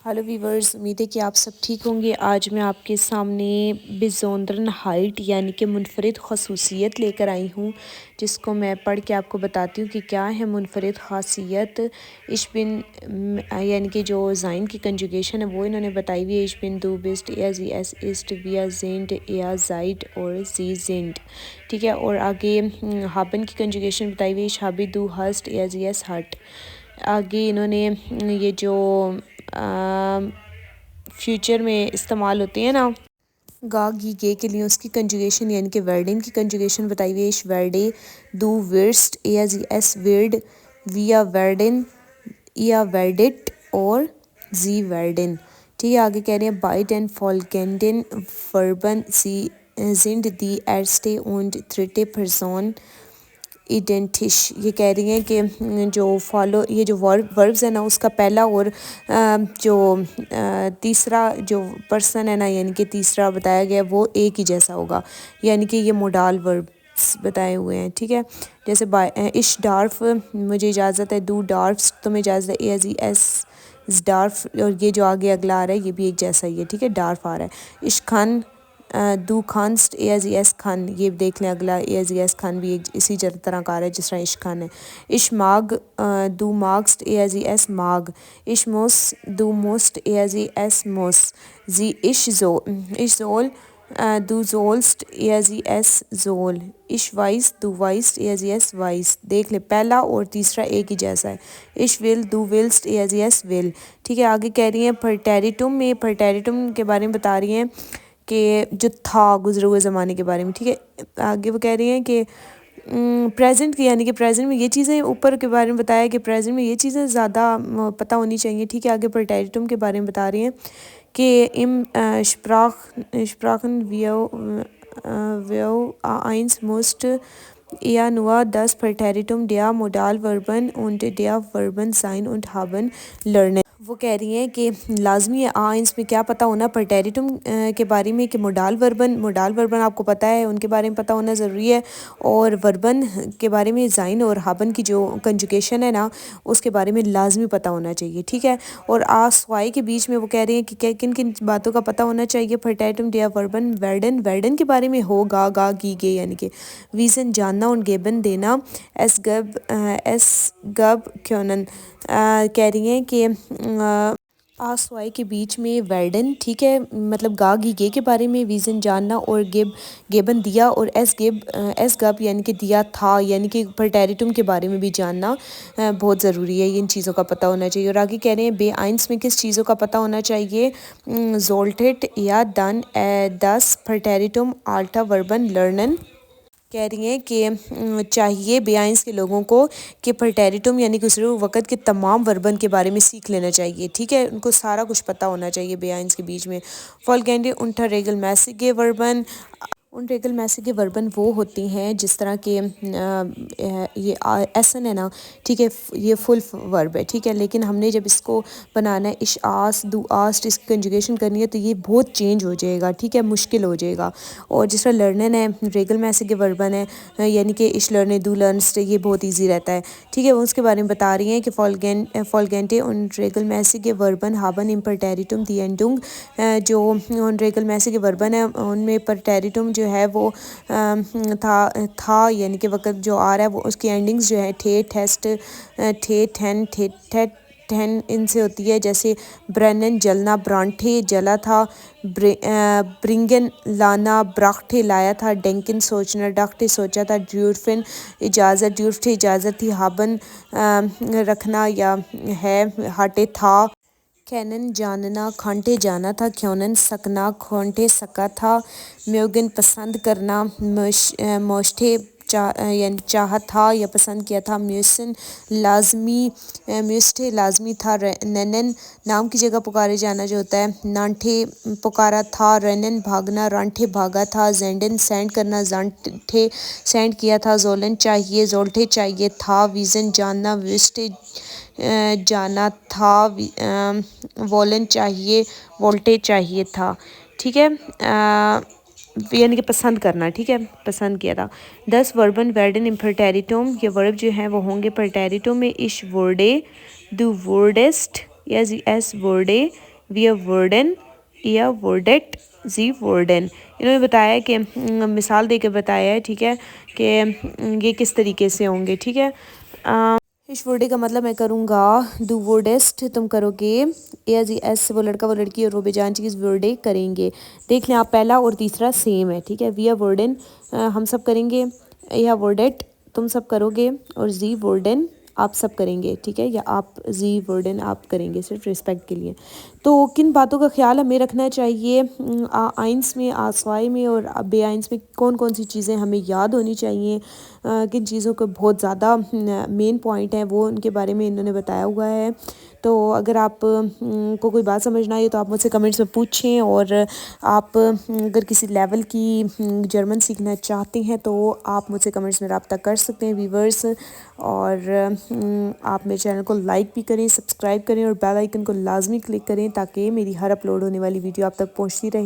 Hello viewers, امید ہے کہ آپ سب ٹھیک ہوں گے۔ آج میں آپ کے سامنے بزوندرن ہائٹ یعنی کہ منفرد خصوصیت لے کر آئی ہوں، جس کو میں پڑھ کے آپ کو بتاتی ہوں کہ کیا ہے منفرد خاصیت۔ ich bin یعنی کہ جو زائن کی کنجوگیشن ہے وہ انہوں نے بتائی ہوئی ہے۔ ich bin du bist er sie es ist wir sind ihr seid اور sie sind، ٹھیک ہے۔ اور آگے ہابن کی کنجوگیشن بتائی ہوئی ہے۔ ich habe du hast er sie es hat۔ آگے انہوں نے یہ جو فیوچر میں استعمال ہوتے ہیں نا گا گی گے کے لیے، اس کی کنجوگیشن یعنی کہ ورڈن کی کنجوگیشن بتائی ہوئی ہے۔ ich werde du wirst er sie es wird wir werden ihr werdet اور sie werden، ٹھیک ہے۔ آگے کہہ رہے ہیں beiden folgenden Verben sind die erste und dritte Person identisch۔ یہ کہہ رہی ہیں کہ یہ جو وربز ہے نا، اس کا پہلا اور جو تیسرا جو پرسن ہے نا، یعنی کہ تیسرا بتایا گیا وہ ایک ہی جیسا ہوگا، یعنی کہ یہ موڈال وربز بتائے ہوئے ہیں، ٹھیک ہے۔ جیسے ich darf مجھے اجازت ہے، du darfst تمہیں اجازت ہے، er sie es darf، اور یہ جو آگے اگلا آ رہا ہے یہ بھی ایک جیسا ہی ہے، ٹھیک ہے، darf آ رہا ہے۔ ich kann du kannst er sie es kann، یہ دیکھ لیں اگلا er sie es kann بھی اسی طرح کا آ رہا ہے جس طرح ich kann ہے۔ ich mag du magst er sie es mag۔ ich muss du musst er sie es muss۔ ich soll du sollst er sie es soll۔ ich weiß du weißt er sie es weiß۔ دیکھ لیں پہلا اور تیسرا ایک ہی جیسا ہے۔ ich will du willst er sie es will، ٹھیک ہے۔ آگے کہہ رہی ہیں پرٹیریٹم میں، پرٹیریٹم کے بارے میں بتا رہی ہیں کہ جو تھا گزرے ہوئے زمانے کے بارے میں، ٹھیک ہے۔ آگے وہ کہہ رہی ہیں کہ پریزنٹ یعنی کہ پریزنٹ میں یہ چیزیں اوپر کے بارے میں بتایا کہ پریزنٹ میں یہ چیزیں زیادہ پتہ ہونی چاہیے، ٹھیک ہے۔ آگے پرٹیریٹم کے بارے میں بتا رہی ہیں کہ sprachen wir eins musst ihr nur das Präteritum der Modalverben und der Verben sein und haben lernen۔ وہ کہہ رہی ہیں کہ لازمی ہے آئنس میں کیا پتہ ہونا پرٹیریٹم کے بارے میں، کہ موڈال وربن آپ کو پتہ ہے، ان کے بارے میں پتہ ہونا ضروری ہے، اور وربن کے بارے میں زائن اور ہابن کی جو کنجوگیشن ہے نا اس کے بارے میں لازمی پتہ ہونا چاہیے، ٹھیک ہے۔ اور سوائی کے بیچ میں وہ کہہ رہے ہیں کہ کن کن باتوں کا پتہ ہونا چاہیے۔ پرٹیریٹم ڈیا وربن ویرڈن کے بارے میں ہو گا گی گے یعنی کہ ویزن جاننا اور گیبن دینا، ایس گب کیونن کہہ رہی ہیں کہ آسوائی کے بیچ میں ویرڈن، ٹھیک ہے، مطلب گا گی گے کے بارے میں ویزن جاننا، اور گیبن دیا، اور ایس گب یعنی کہ دیا تھا، یعنی کہ پرٹیریٹم کے بارے میں بھی جاننا بہت ضروری ہے، ان چیزوں کا پتہ ہونا چاہیے۔ اور آگے کہہ رہے ہیں بے آئنس میں کس چیزوں کا پتہ ہونا چاہیے، زولٹٹ یا دن دس پرٹیریٹم آلٹا وربن لرنن۔ کہہ رہی ہیں کہ چاہیے بے آئنس کے لوگوں کو کہ پرٹیریٹم یعنی کہ گزرے ہوئے وقت کے تمام وربن کے بارے میں سیکھ لینا چاہیے، ٹھیک ہے، ان کو سارا کچھ پتہ ہونا چاہیے بے آئنس کے بیچ میں۔ فولگینڈے انٹر ریگل میسیگے وربن، ان ریگل میسیگے وربن وہ ہوتی ہیں جس طرح کہ یہ ایسن ہے نا، ٹھیک ہے، یہ فل ورب ہے، ٹھیک ہے، لیکن ہم نے جب اس کو بنانا ہے اش آس دو آسٹ، اس کی کنجوگیشن کرنی ہے تو یہ بہت چینج ہو جائے گا، ٹھیک ہے، مشکل ہو جائے گا۔ اور جس طرح لرنن ہے ریگل میسیگے وربن ہے، یعنی کہ اش لرنے دو لرنسٹ، یہ بہت ایزی رہتا ہے، ٹھیک ہے۔ اس کے بارے میں بتا رہی ہیں کہ فولگینٹے ان ریگل میسیگے وربن ہابن ان پرٹیریٹم دی اینڈنگ، جو ان ریگل میسیگے وربن ہے ان میں پرٹیریٹم جو ہے وہ تھا یعنی کہ وقت جو آ رہا ہے وہ اس کی اینڈنگز جو ہے ٹھے ٹھیسٹ ٹھے ٹھین ٹھین ان سے ہوتی ہے، جیسے برنن جلنا، برانٹھے جلا تھا، برنگن لانا، براخٹے لایا تھا، ڈینکن سوچنا، ڈاکٹے سوچا تھا، ڈیورفن اجازت، ڈیورفٹے اجازت تھی، ہابن رکھنا یا ہے، ہاٹے تھا، کینن جاننا، کھانٹے جانا تھا، کیونن سکنا، کھونٹے سکا تھا، میوگن پسند کرنا، موشٹے یعنی چاہت تھا یا پسند کیا تھا، میوسن لازمی، میوسٹے لازمی تھا، نینن نام کی جگہ پکارے جانا جو ہوتا ہے، نانٹھے پکارا تھا، رنن بھاگنا، رانٹھے بھاگا تھا، زینڈن سینڈ کرنا، زانٹھے سینڈ کیا تھا، زولن چاہیے، زولٹھے چاہیے تھا، ویزن جاننا، ویسٹے جانا تھا، وولن چاہیے، وولٹے چاہیے تھا، ٹھیک ہے، یعنی کہ پسند کرنا، ٹھیک ہے، پسند کیا تھا۔ 10 وربن ویرڈن ان پرٹیریٹم، یہ ورب جو ہیں وہ ہوں گے پرٹیریٹم میں اش ورڈے، دو ورڈسٹ یا زی ایس ورڈے وی ورڈن یا ورڈٹ زی ورڈن. انہوں نے بتایا کہ مثال دے کے بتایا ہے ٹھیک ہے کہ یہ کس طریقے سے ہوں گے ٹھیک ہے. اس ورڈے کا مطلب میں کروں گا دو ورڈسٹ تم کرو گے اے زی ایس وہ لڑکا وہ لڑکی اور وہ بے جان چیز ورڈے کریں گے. دیکھ لیں آپ پہلا اور تیسرا سیم ہے ٹھیک ہے. وی ورڈن ہم سب کریں گے یا ورڈٹ تم سب کرو گے اور زی ورڈن آپ سب کریں گے ٹھیک ہے یا آپ زی ورڈن آپ کریں گے صرف رسپیکٹ کے لیے. تو کن باتوں کا خیال ہمیں رکھنا چاہیے آئنس میں آسوائی میں اور بے آئنس میں کون کون سی چیزیں ہمیں یاد ہونی چاہیے کن چیزوں کو بہت زیادہ مین پوائنٹ ہیں وہ ان کے بارے میں انہوں نے بتایا ہوا ہے. تو اگر آپ کو کوئی بات سمجھنا آئی تو آپ مجھ سے کمنٹس میں پوچھیں اور آپ اگر کسی لیول کی جرمن سیکھنا چاہتے ہیں تو آپ مجھ سے کمنٹس میں رابطہ کر سکتے ہیں ویورز. اور آپ میرے چینل کو لائک بھی کریں سبسکرائب کریں اور بیل آئیکن کو لازمی کلک کریں تاکہ میری ہر اپلوڈ ہونے والی ویڈیو آپ تک پہنچتی رہے.